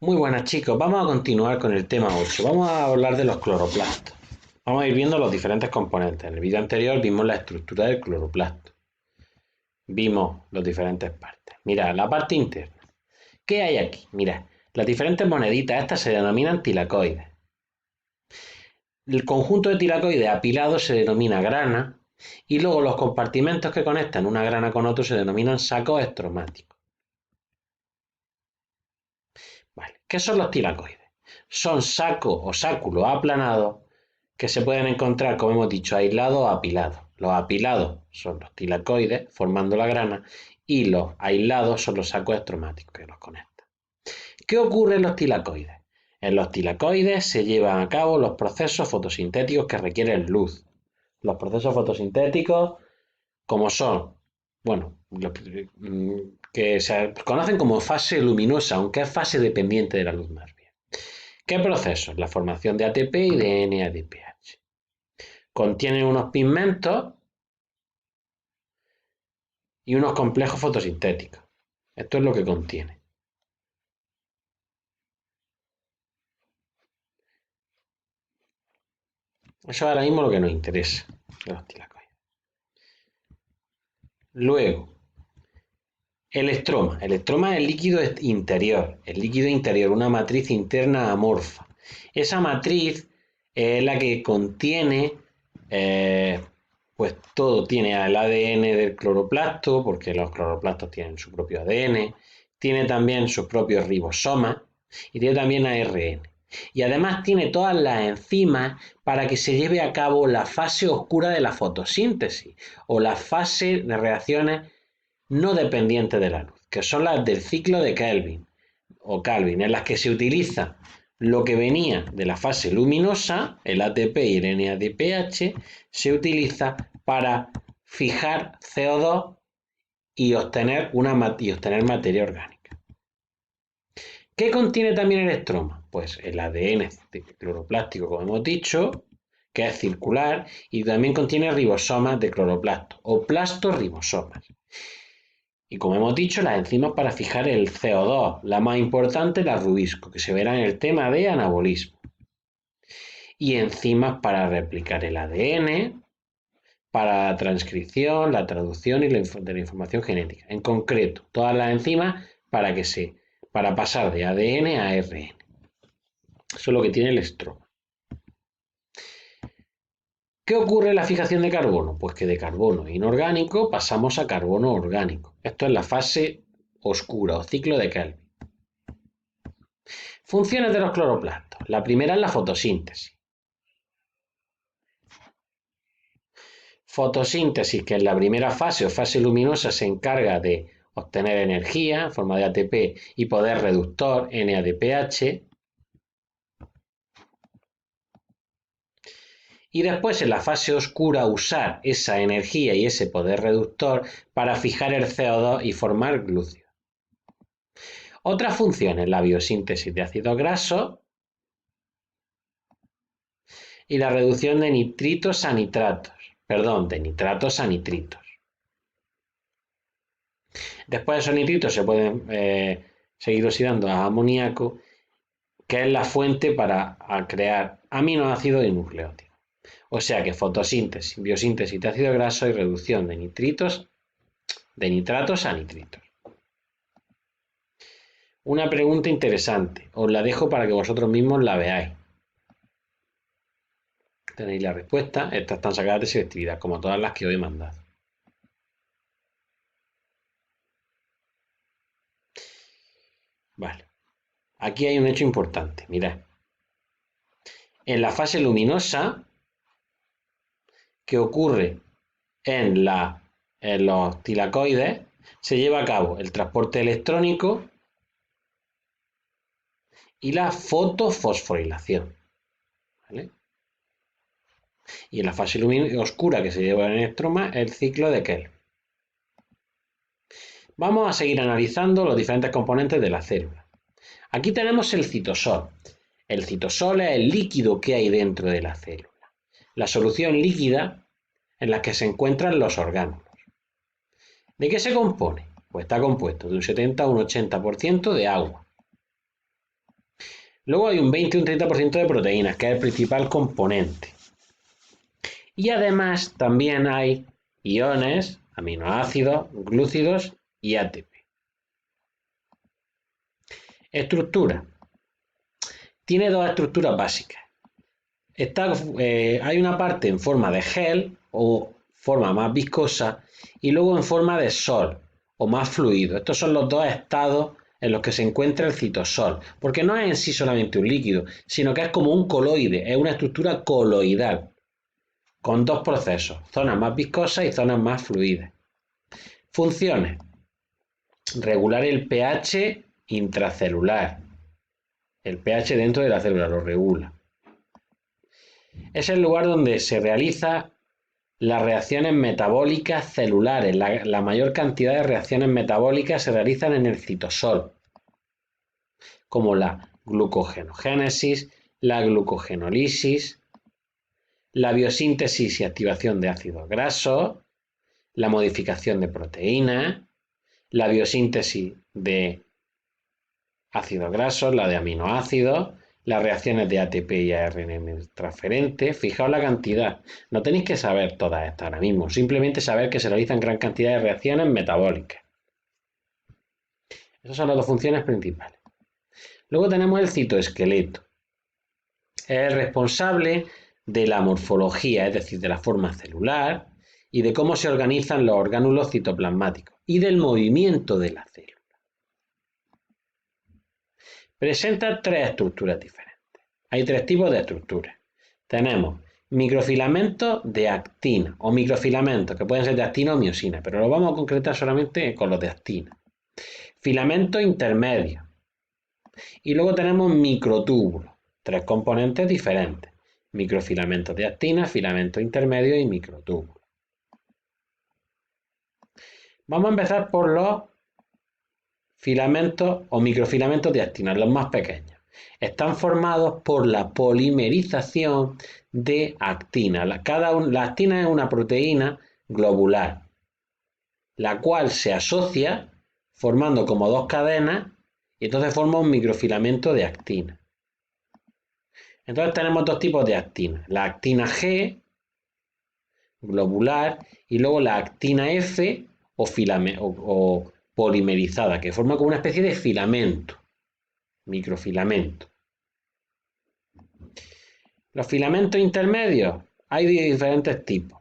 Muy buenas chicos, vamos a continuar con el tema 8. Vamos a hablar de los cloroplastos. Vamos a ir viendo los diferentes componentes. En el vídeo anterior vimos la estructura del cloroplasto. Vimos las diferentes partes. Mira, la parte interna. ¿Qué hay aquí? Mira, las diferentes moneditas estas se denominan tilacoides. El conjunto de tilacoides apilados se denomina grana y luego los compartimentos que conectan una grana con otro se denominan sacos estromáticos. Vale. ¿Qué son los tilacoides? Son sacos o sáculos aplanados que se pueden encontrar, como hemos dicho, aislados o apilados. Los apilados son los tilacoides formando la grana y los aislados son los sacos estromáticos que los conectan. ¿Qué ocurre en los tilacoides? En los tilacoides se llevan a cabo los procesos fotosintéticos que requieren luz. Los procesos fotosintéticos, como son, bueno, que se conocen como fase luminosa, aunque es fase dependiente de la luz más bien. ¿Qué procesos? La formación de ATP y de NADPH. Contienen unos pigmentos y unos complejos fotosintéticos. Esto es lo que contiene. Eso es ahora mismo lo que nos interesa de los tilacoides. Luego, el estroma. El estroma es el líquido interior. El líquido interior, una matriz interna amorfa. Esa matriz es la que contiene, pues todo. Tiene el ADN del cloroplasto, porque los cloroplastos tienen su propio ADN. Tiene también sus propios ribosomas y tiene también ARN. Y además tiene todas las enzimas para que se lleve a cabo la fase oscura de la fotosíntesis o la fase de reacciones no dependientes de la luz, que son las del ciclo de Kelvin o Calvin, en las que se utiliza lo que venía de la fase luminosa, el ATP y el NADPH, se utiliza para fijar CO2 y obtener materia orgánica. ¿Qué contiene también el estroma? Pues el ADN cloroplástico, como hemos dicho, que es circular, y también contiene ribosomas de cloroplasto o plastoribosomas. Y como hemos dicho, las enzimas para fijar el CO2, la más importante, la rubisco, que se verá en el tema de anabolismo. Y enzimas para replicar el ADN, para la transcripción, la traducción y de la información genética. En concreto, todas las enzimas para pasar de ADN a ARN. Eso es lo que tiene el estroma. ¿Qué ocurre en la fijación de carbono? Pues que de carbono inorgánico pasamos a carbono orgánico. Esto es la fase oscura o ciclo de Kelvin. Funciones de los cloroplastos. La primera es la fotosíntesis. Fotosíntesis, que en la primera fase o fase luminosa se encarga de obtener energía en forma de ATP y poder reductor NADPH. Y después en la fase oscura usar esa energía y ese poder reductor para fijar el CO2 y formar glúcidos. Otras funciones, la biosíntesis de ácidos grasos y la reducción de nitritos a nitratos, de nitratos a nitritos. Después esos nitritos se pueden seguir oxidando a amoníaco, que es la fuente para crear aminoácidos y nucleótidos. O sea que fotosíntesis, biosíntesis de ácido graso y reducción de nitratos a nitritos. Una pregunta interesante, os la dejo para que vosotros mismos la veáis. Tenéis la respuesta, estas están sacadas de selectividad, como todas las que os he mandado. Vale, aquí hay un hecho importante, mirad. En la fase luminosa, que ocurre en los tilacoides, se lleva a cabo el transporte electrónico y la fotofosforilación. ¿Vale? Y en la fase oscura que se lleva en el estroma, el ciclo de Kelvin. Vamos a seguir analizando los diferentes componentes de la célula. Aquí tenemos el citosol. El citosol es el líquido que hay dentro de la célula. La solución líquida en la que se encuentran los orgánulos. ¿De qué se compone? Pues está compuesto de un 70 a un 80% de agua. Luego hay un 20 y un 30% de proteínas, que es el principal componente. Y además también hay iones, aminoácidos, glúcidos y ATP. Estructura. Tiene dos estructuras básicas. Hay una parte en forma de gel o forma más viscosa y luego en forma de sol o más fluido. Estos son los dos estados en los que se encuentra el citosol, porque no es en sí solamente un líquido, sino que es como un coloide, es una estructura coloidal, con dos procesos, zonas más viscosas y zonas más fluidas. Funciones. Regular el pH intracelular. El pH dentro de la célula lo regula. Es el lugar donde se realizan las reacciones metabólicas celulares. La mayor cantidad de reacciones metabólicas se realizan en el citosol, como la glucogenogénesis, la glucogenólisis, la biosíntesis y activación de ácidos grasos, la modificación de proteínas, la biosíntesis de ácidos grasos, la de aminoácidos, las reacciones de ATP y ARN transferentes. Fijaos la cantidad. No tenéis que saber todas estas ahora mismo, simplemente saber que se realizan gran cantidad de reacciones metabólicas. Esas son las dos funciones principales. Luego tenemos el citoesqueleto. Es el responsable de la morfología, es decir, de la forma celular y de cómo se organizan los orgánulos citoplasmáticos y del movimiento de la célula. Presenta tres estructuras diferentes. Hay tres tipos de estructuras. Tenemos microfilamentos de actina o microfilamentos que pueden ser de actina o miosina, pero lo vamos a concretar solamente con los de actina. Filamentos intermedios. Y luego tenemos microtúbulos, tres componentes diferentes. Microfilamentos de actina, filamentos intermedios y microtúbulos. Vamos a empezar por los filamentos o microfilamentos de actina, los más pequeños. Están formados por la polimerización de actina. La actina es una proteína globular, la cual se asocia formando como dos cadenas y entonces forma un microfilamento de actina. Entonces tenemos dos tipos de actina, la actina G globular y luego la actina F o polimerizada, que forma como una especie de filamento, microfilamento. Los filamentos intermedios hay de diferentes tipos.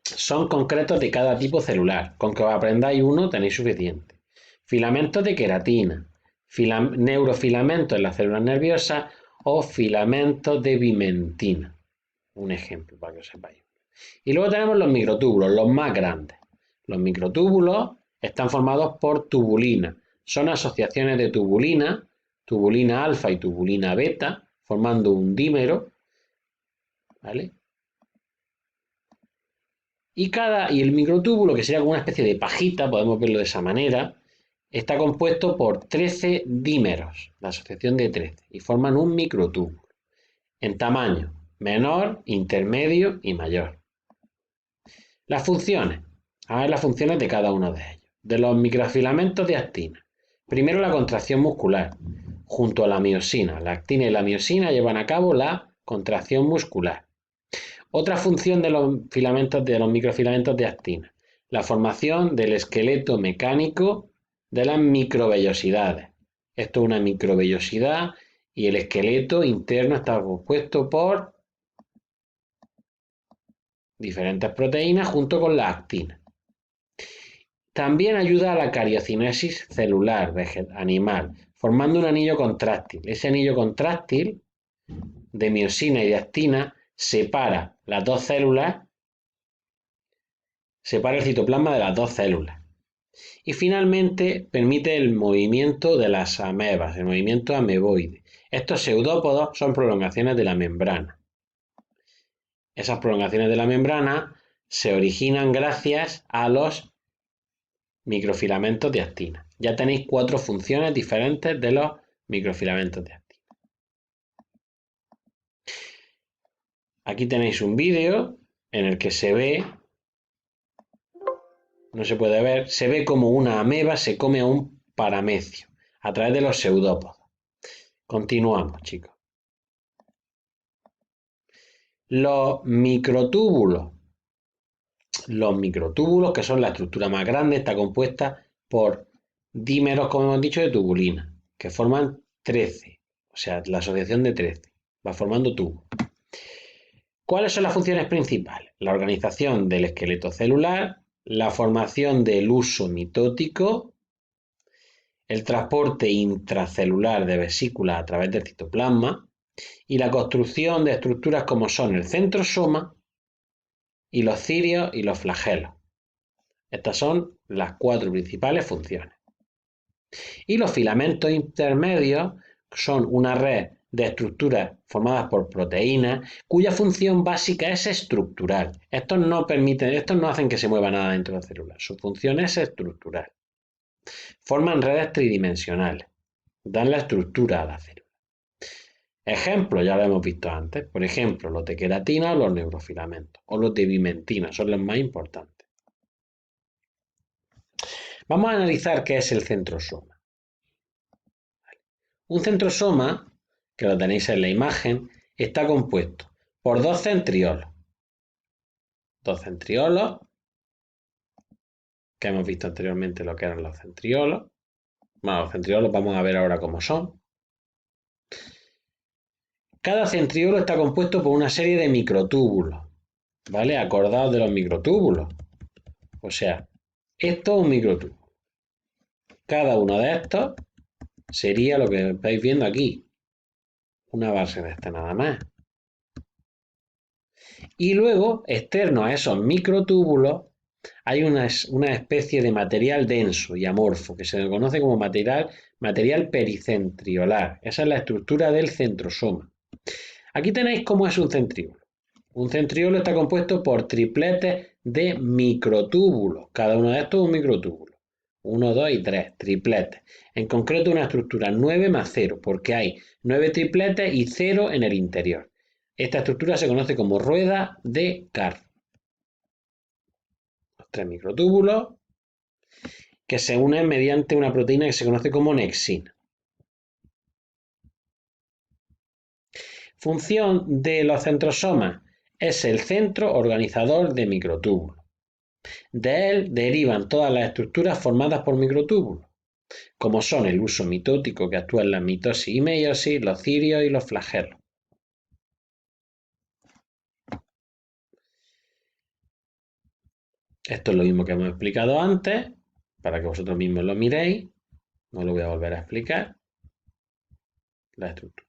Son concretos de cada tipo celular. Con que os aprendáis uno tenéis suficiente. Filamentos de queratina, neurofilamentos en las células nerviosas o filamentos de bimentina. Un ejemplo para que os sepáis. Y luego tenemos los microtúbulos, los más grandes. Los microtúbulos están formados por tubulina. Son asociaciones de tubulina, tubulina alfa y tubulina beta, formando un dímero, ¿vale? Y el microtúbulo, que sería como una especie de pajita, podemos verlo de esa manera, está compuesto por 13 dímeros, la asociación de 13, y forman un microtúbulo, en tamaño menor, intermedio y mayor. Las funciones. A ver las funciones de cada uno de ellos. De los microfilamentos de actina. Primero la contracción muscular, junto a la miosina. La actina y la miosina llevan a cabo la contracción muscular. Otra función de los microfilamentos de actina. La formación del esqueleto mecánico de las microvellosidades. Esto es una microvellosidad y el esqueleto interno está compuesto por diferentes proteínas junto con la actina. También ayuda a la cariocinesis celular animal, formando un anillo contráctil. Ese anillo contráctil de miosina y de actina separa las dos células, separa el citoplasma de las dos células. Y finalmente permite el movimiento de las amebas, el movimiento ameboide. Estos pseudópodos son prolongaciones de la membrana. Esas prolongaciones de la membrana se originan gracias a los microfilamentos de actina. Ya tenéis 4 funciones diferentes de los microfilamentos de actina. Aquí tenéis un vídeo en el que se ve, no se puede ver, se ve como una ameba se come a un paramecio a través de los pseudópodos. Continuamos, chicos. Los microtúbulos. Los microtúbulos, que son la estructura más grande, está compuesta por dímeros, como hemos dicho, de tubulina, que forman 13. O sea, la asociación de 13. Va formando tubos. ¿Cuáles son las funciones principales? La organización del esqueleto celular, la formación del huso mitótico, el transporte intracelular de vesículas a través del citoplasma y la construcción de estructuras como son el centrosoma y los cirios y los flagelos. Estas son las 4 principales funciones. Y los filamentos intermedios son una red de estructuras formadas por proteínas cuya función básica es estructural. Estos no hacen que se mueva nada dentro de la célula. Su función es estructural. Forman redes tridimensionales. Dan la estructura a la célula. Ejemplos, ya lo hemos visto antes. Por ejemplo, los de queratina o los neurofilamentos. O los de bimentina, son los más importantes. Vamos a analizar qué es el centrosoma. Un centrosoma, que lo tenéis en la imagen, está compuesto por dos centriolos. Dos centriolos, que hemos visto anteriormente lo que eran los centriolos. Bueno, los centriolos vamos a ver ahora cómo son. Cada centriolo está compuesto por una serie de microtúbulos, ¿vale? Acordaos de los microtúbulos. O sea, esto es un microtúbulo. Cada uno de estos sería lo que estáis viendo aquí. Una base de esta nada más. Y luego, externo a esos microtúbulos, hay una especie de material denso y amorfo que se conoce como material pericentriolar. Esa es la estructura del centrosoma. Aquí tenéis cómo es un centríolo. Un centríolo está compuesto por tripletes de microtúbulos. Cada uno de estos es un microtúbulo. 1, 2 y 3, tripletes. En concreto una estructura 9 más 0, porque hay 9 tripletes y 0 en el interior. Esta estructura se conoce como rueda de Carr. Los 3 microtúbulos que se unen mediante una proteína que se conoce como nexina. Función de los centrosomas: es el centro organizador de microtúbulos. De él derivan todas las estructuras formadas por microtúbulos, como son el huso mitótico que actúa en la mitosis y meiosis, los cirios y los flagelos. Esto es lo mismo que hemos explicado antes, para que vosotros mismos lo miréis. No lo voy a volver a explicar. La estructura.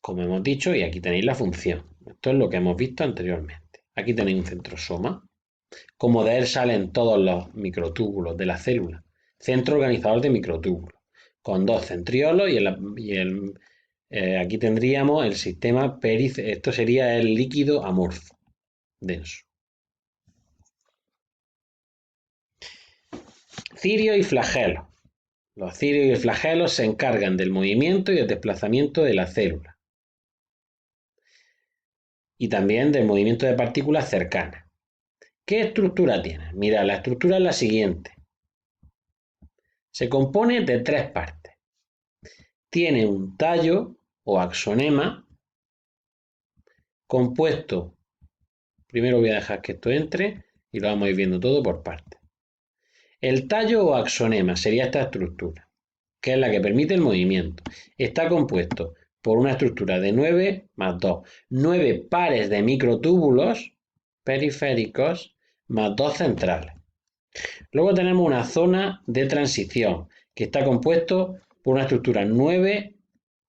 Como hemos dicho, y aquí tenéis la función. Esto es lo que hemos visto anteriormente. Aquí tenéis un centrosoma. Como de él salen todos los microtúbulos de la célula. Centro organizador de microtúbulos. Con dos centriolos aquí tendríamos el sistema esto sería el líquido amorfo, denso. Cirio y flagelo. Los cirios y el flagelo se encargan del movimiento y el desplazamiento de la célula. Y también del movimiento de partículas cercanas. ¿Qué estructura tiene? Mira, la estructura es la siguiente. Se compone de 3 partes. Tiene un tallo o axonema compuesto. Primero voy a dejar que esto entre y lo vamos a ir viendo todo por partes. El tallo o axonema sería esta estructura, que es la que permite el movimiento. Está compuesto por una estructura de 9 más 2. 9 pares de microtúbulos periféricos más 2 centrales. Luego tenemos una zona de transición, que está compuesto por una estructura 9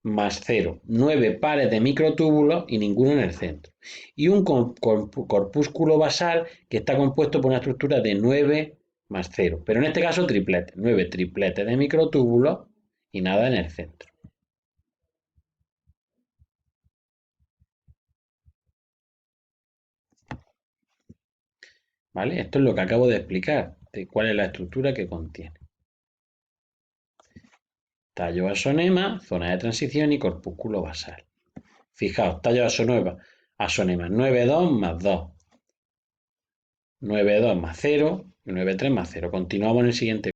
más 0, 9 pares de microtúbulos y ninguno en el centro. Y un corpúsculo basal que está compuesto por una estructura de 9 más 0, pero en este caso triplete, 9 tripletes de microtúbulos y nada en el centro. ¿Vale? Esto es lo que acabo de explicar, de cuál es la estructura que contiene. Tallo axonema, zona de transición y corpúsculo basal. Fijaos, tallo axonema 9,2 más 2. 9,2 más 0 y 9,3 más 0. Continuamos en el siguiente.